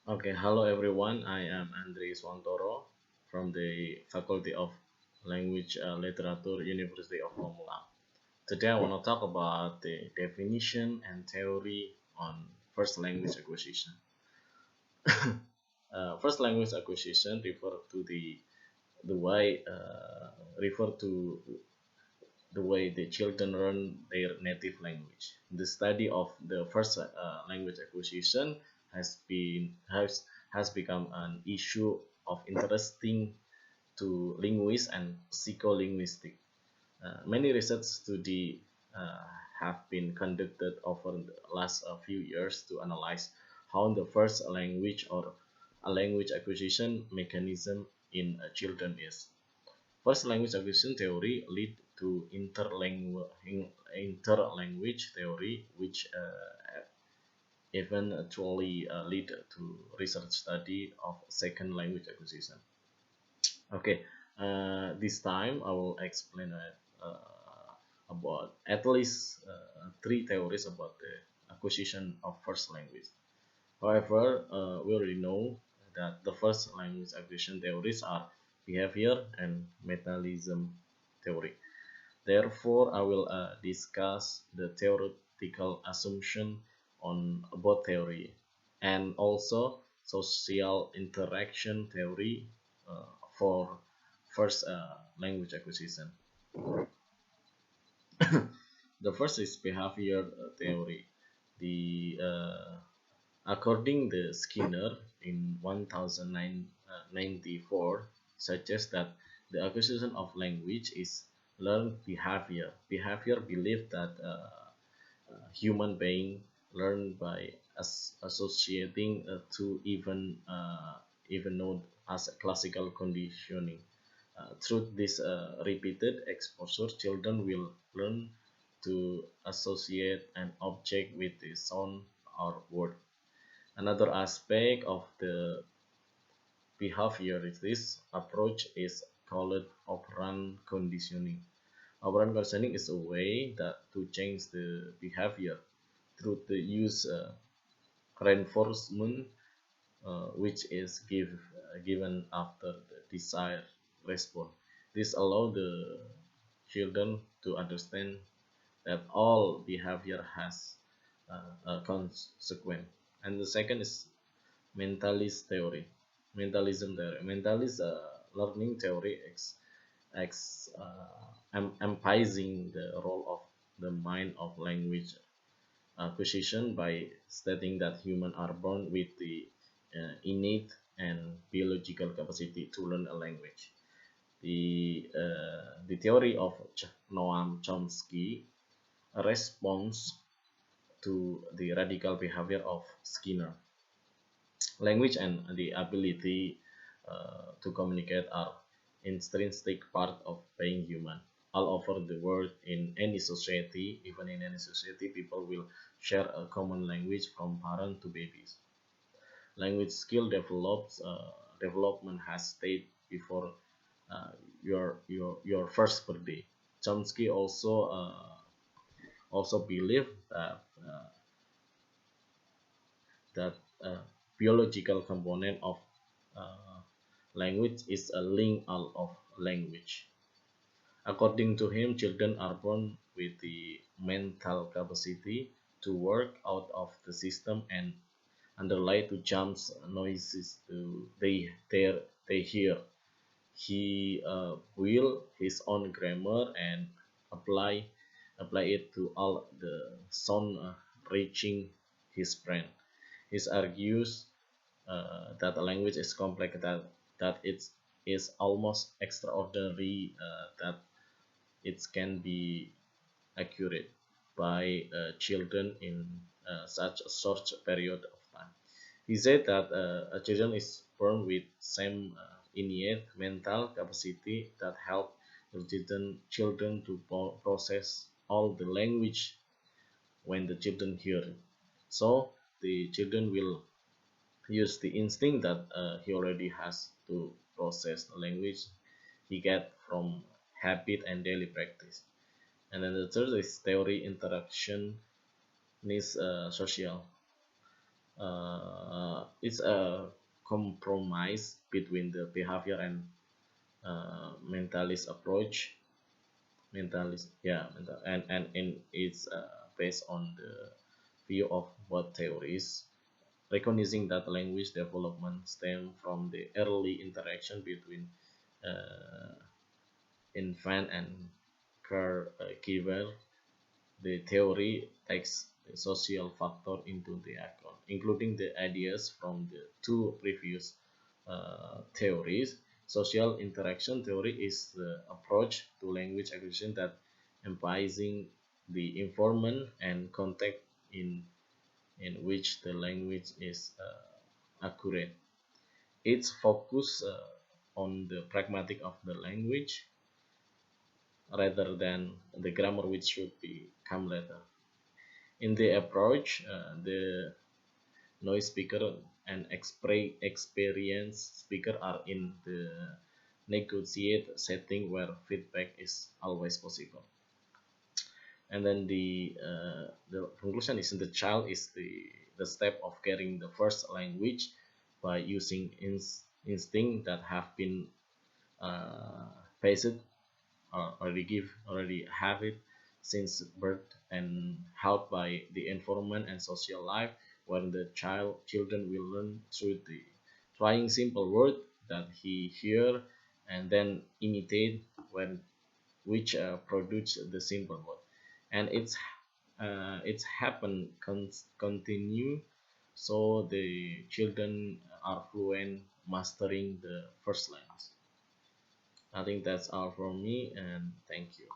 Okay, hello everyone. I am Andri Iswantoro from the Faculty of Language Literature, University of Pamulang. Today I want to talk about the definition and theory on first language acquisition. First language acquisition refer to the way the children learn their native language. The study of the first language acquisition has become an issue of interesting to linguists and psycholinguistics. Many research studies uh, have been conducted over the last few years to analyze how the first language or a language acquisition mechanism in children is. First language acquisition theory lead to interlanguage theory, which eventually lead to research study of second language acquisition. Okay, this time I will explain about at least three theories about the acquisition of first language. However, we already know that the first language acquisition theories are behavior and mentalism theory. Therefore, I will discuss the theoretical assumption on both theory and also social interaction theory for first language acquisition. The first is behavior theory. The According to Skinner in 1994 suggests that the acquisition of language is learned behavior. Behavior believed that human being learn by associating to even known as classical conditioning. Through this repeated exposure, children will learn to associate an object with the sound or word. Another aspect of the behaviorist approach is called operand conditioning. Operand conditioning is a way to change the behavior through the use reinforcement, which is given after the desired response. This allows the children to understand that all behavior has a consequence. And the second is mentalist theory. Mentalism theory. Mentalist learning theory emphasizing the role of the mind of language acquisition by stating that humans are born with the innate and biological capacity to learn a language. The theory of Noam Chomsky responds to the radical behavior of Skinner. Language and the ability to communicate are intrinsic part of being human. All over the world, in any society, even in any society, people will share a common language from parent to babies. Language skill development has stayed before your first birthday. Chomsky also believed that biological component of uh, language is a link all of language. According to him, children are born with the mental capacity to work out of the system and underlie to jumps noises they hear. He will his own grammar and apply apply it to all the sound reaching his brain. He argues that a language is complex, that it is almost extraordinary that it can be accurate by children in such a short period of time. He said that a children is born with same innate mental capacity that help the children to process all the language when the children hear it. So the children will use the instinct that he already has to process the language he get from habit and daily practice. And then the third is theory interaction is social. It's a compromise between the behavior and mentalist approach. Mentalist, yeah, and it's based on the view of both theories, recognizing that language development stem from the early interaction between uh, infant and caregiver. The theory takes the social factor into the account, including the ideas from the two previous theories. Social interaction theory is the approach to language acquisition that emphasizing the informant and context in which the language is accurate. It's focus on the pragmatic of the language rather than the grammar, which should be come later. In the approach, the noise speaker and experience speaker are in the negotiate setting where feedback is always possible. And then the conclusion is the child is the step of carrying the first language by using instinct that have been uh, faced already have it since birth and helped by the environment and social life where the children will learn through the trying simple word that he hear and then imitate when which produce the simple word, and it's happen continue, so the children are fluent mastering the first language. I think that's all from me, and thank you.